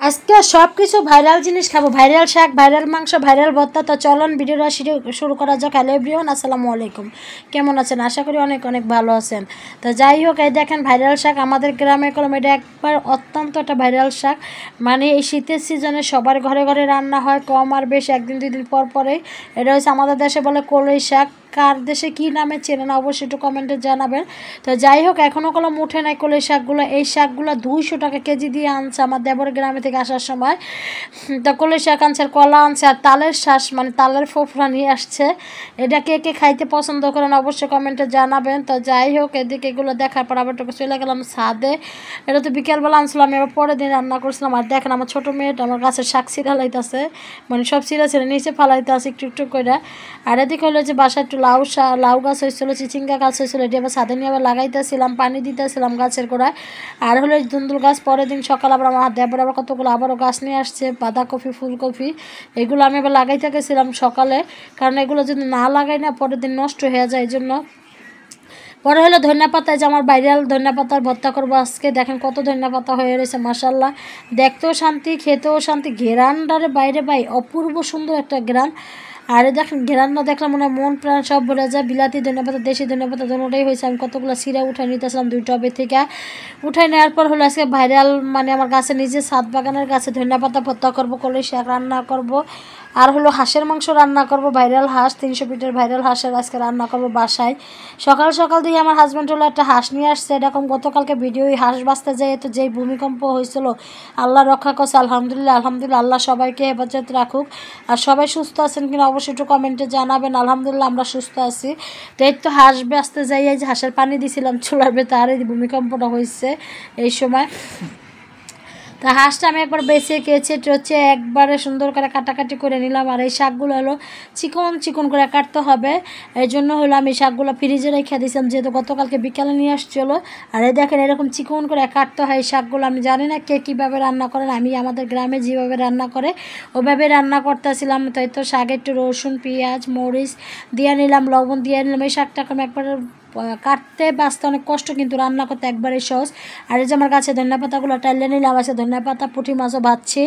আজকে সব কিছু ভাইরাল জিনিস খাবো, ভাইরাল শাক, ভাইরাল মাংস, ভাইরাল ভর্তা। তো চলুন ভিডিওটা শুরু করা যাক। হ্যালো এভরিওয়ান, আসসালামু আলাইকুম। কেমন আছেন? আশা করি অনেক অনেক ভালো আছেন। তো যাই হোক, এই দেখেন ভাইরাল শাক আমাদের গ্রামে কলম, এটা একবার অত্যন্ত একটা ভাইরাল শাক। মানে এই শীতের সিজনে সবার ঘরে ঘরে রান্না হয়, কম আর বেশি, একদিন দুই দিন পর পরেই। এটা হচ্ছে আমাদের দেশে বলে কলই শাক। কার দেশে কী নামে চেনেন অবশ্যই একটু কমেন্টে জানাবেন। তো যাই হোক, এখনও কলম উঠে নাই কলই শাকগুলো। এই শাকগুলো 200 টাকা কেজি দিয়ে আনছে আমার দেবর গ্রামে থেকে আসার সময়। তা কলই শাক আনছে, আর কলা আনছে, আর তালের শ্বাস মানে তালের ফোফরা নিয়ে আসছে। এটা কে কে খাইতে পছন্দ করেন অবশ্যই কমেন্টে জানাবেন। তো যাই হোক, এদিকে এগুলো দেখার পর আবার তোকে চলে গেলাম ছাদে। এটা তো বিকেলবেলা আনছিলাম, আমি আবার পরের দিন রান্না করছিলাম। আর দেখেন আমার ছোটো মেয়েটা আমার গাছের শাক ছিঁড়ালাইতেছে, মানে সব ছিঁড়া নিচে ফালাইতে আছে একটু একটু করে। আর এদিকে হলো যে বাসায় একটু লাউ গাছ হয়েছিল, চিচিঙ্গা গাছ হয়েছিল, এটি আবার ছাদে নিয়ে আবার লাগাইতেছিলাম, পানি দিতেছিলাম গাছের গোড়ায়। আর হলো ধুন্দুল গাছ, পরের দিন সকাল আবার আমার দেবর আবার কতগুলো আবারও গাছ নিয়ে আসছে, বাঁধাকপি, ফুলকপি, এগুলো আমি আবার লাগাইতে গেছিলাম সকালে, কারণ এগুলো যদি না লাগাই না পরের দিন নষ্ট হয়ে যায়, এই জন্য। পরে হলো ধনিয়া পাতা, যে আমার ভাইরাল ধনিয়া পাতার ভর্তা করবো আজকে। দেখেন কত ধনিয়া পাতা হয়ে রয়েছে, মাশাল্লাহ, দেখতেও শান্তি, খেতেও শান্তি, ঘেরানটারে বাইরে বাই অপূর্ব সুন্দর একটা ঘেরান। আর দেখেন ঘেরান্না দেখলাম মনে হয় মন প্রাণ সব ভরে যায়। বিলাতি ধনেপাতা, দেশি ধনেপাতা দুটোটাই হয়েছে। আমি কতগুলো সিরা উঠাই নিতেছিলাম 2 টবে থেকে। উঠাই নেওয়ার পর হলো আজকে ভাইরাল, মানে আমার গাছে নিজে ছাদ বাগানের গাছে ধনেপাতা ভর্তা করবো, কলই শাক রান্না করব, আর হলো হাঁসের মাংস রান্না করব। ভাইরাল হাঁস, 300 পিটের ভাইরাল হাঁসের আজকে রান্না করব বাসায়। সকাল সকাল দিয়ে আমার হাজব্যান্ড হলো একটা হাঁস নিয়ে আসছে। এরকম গতকালকে ভিডিওই হাঁস বাঁচতে যেয়ে তো যেই ভূমিকম্প হয়েছিল, আল্লাহ রক্ষা করছে, আলহামদুলিল্লাহ আলহামদুলিল্লাহ, আল্লাহ সবাইকে হেফাজত রাখুক। আর সবাই সুস্থ আছেন কিনা অবশ্যই একটু কমেন্টে জানাবেন। আলহামদুলিল্লাহ আমরা সুস্থ আছি। তো এই তো হাঁস বাঁচতে যাই, এই যে হাঁসের পানি দিছিলাম চুলার ভেতর, আর এই ভূমিকম্পটা হয়েছে এই সময়। তা হাঁসটা আমি একবার বেছে কেচে হচ্ছে একবারে সুন্দর করে কাটাকাটি করে নিলাম। আর এই শাকগুলো হলো চিকন চিকন করে কাটতে হবে, এই জন্য হলো আমি শাকগুলো ফ্রিজে রেখে দিয়েছিলাম, যেহেতু গতকালকে বিকালে নিয়ে আসছিলো। আর এই দেখেন এরকম চিকন করে কাটতে হয় এই শাকগুলো। আমি জানি না কে কীভাবে রান্না করেন, আমি আমাদের গ্রামে যেভাবে রান্না করে ওইভাবে রান্না করতেছিলাম। তাই তো শাকে একটু রসুন, পেঁয়াজ, মরিচ দিয়ে নিলাম, লবণ দিয়ে নিলাম। এই শাকটাকে আমি একবার কাটতে বাঁচতে অনেক কষ্ট, কিন্তু রান্না করতে একবারে সহজ। আর এই যে আমার কাছে ধনিয়া পাতাগুলো টাইলে নিলাম, আছে ধনিয়া পাতা, পুঁটি মাছও ভাজছি।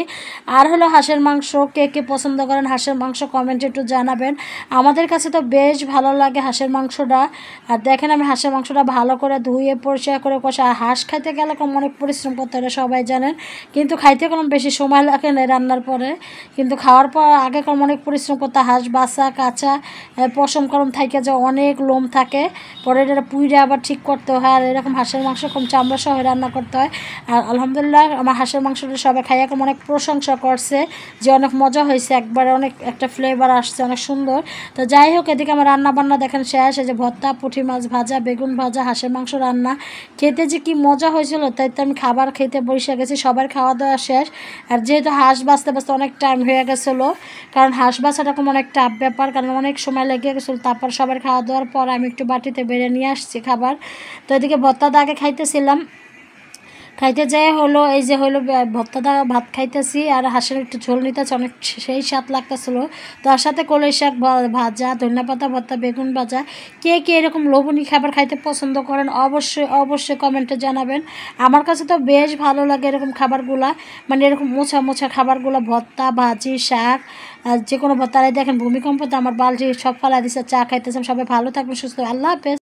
আর হলো হাঁসের মাংস, কে কে পছন্দ করেন হাঁসের মাংস কমেন্টে একটু জানাবেন। আমাদের কাছে তো বেশ ভালো লাগে হাঁসের মাংসটা। আর দেখেন আমি হাঁসের মাংসটা ভালো করে ধুয়ে পরিষ্কার করে কষা। আর হাঁস খাইতে গেলে কম অনেক পরিশ্রম করতে হয়, সবাই জানেন, কিন্তু খাইতে কোনো বেশি সময় লাগে না রান্নার পরে, কিন্তু খাওয়ার পর আগে কম অনেক পরিশ্রম করতে। হাঁস বাছা কাঁচা পশম কলম থাকে, যে অনেক লোম থাকে, পরে এটা পুইরে আবার ঠিক করতে হয়। আর এরকম হাঁসের মাংস কম চামড়া সহ রান্না করতে হয়। আর আলহামদুলিল্লাহ আমার হাঁসের মাংসটা সবাই খাইয়া কম অনেক প্রশংসা করছে, যে অনেক মজা হয়েছে, একবারে অনেক একটা ফ্লেভার আসছে, অনেক সুন্দর। তো যাই হোক, এদিকে আমার রান্না বান্না দেখেন শেষ। এই যে ভর্তা, পুঁটি মাছ ভাজা, বেগুন ভাজা, হাঁসের মাংস রান্না, খেতে যে কি মজা হয়েছিল। তাই তো আমি খাবার খেতে বসে গেছি, সবার খাওয়া দাওয়া শেষ। আর যেহেতু হাঁস বাঁচতে বাঁচতে অনেক টাইম হয়ে গেছিলো, কারণ হাঁস বাঁচাটা কোনো অনেক টাফ ব্যাপার, কারণ অনেক সময় লেগে গেছিলো। তারপর সবার খাওয়া দাওয়ার পর আমি একটু বাটিতে বেড়ে নিয়ে আসছি খাবার। তো এদিকে ভর্তাটা আগে খাইতেছিলাম, খাইতে যাই হলো এই যে হলো ভর্তাটা ভাত খাইতেছি, আর হাঁসের একটু ঝোল নিতেছি, অনেক সেই স্বাদ লাগতেছিলো। তার সাথে কলই শাক ভাজা, ধনিয়া পাতা ভর্তা, বেগুন ভাজা। কে কে এরকম লবণী খাবার খাইতে পছন্দ করেন অবশ্যই অবশ্যই কমেন্টে জানাবেন। আমার কাছে তো বেশ ভালো লাগে এরকম খাবারগুলা, মানে এরকম মোছা মোছা খাবারগুলো, ভর্তা, ভাজি, শাক, যে কোনো ভর্তারাই। দেখেন ভূমিকম্পতে আমার বালতি সব ফালা দিচ্ছে, চা খাইতেছেন। সবাই ভালো থাকবেন, সুস্থ, আল্লাহ হাফেজ।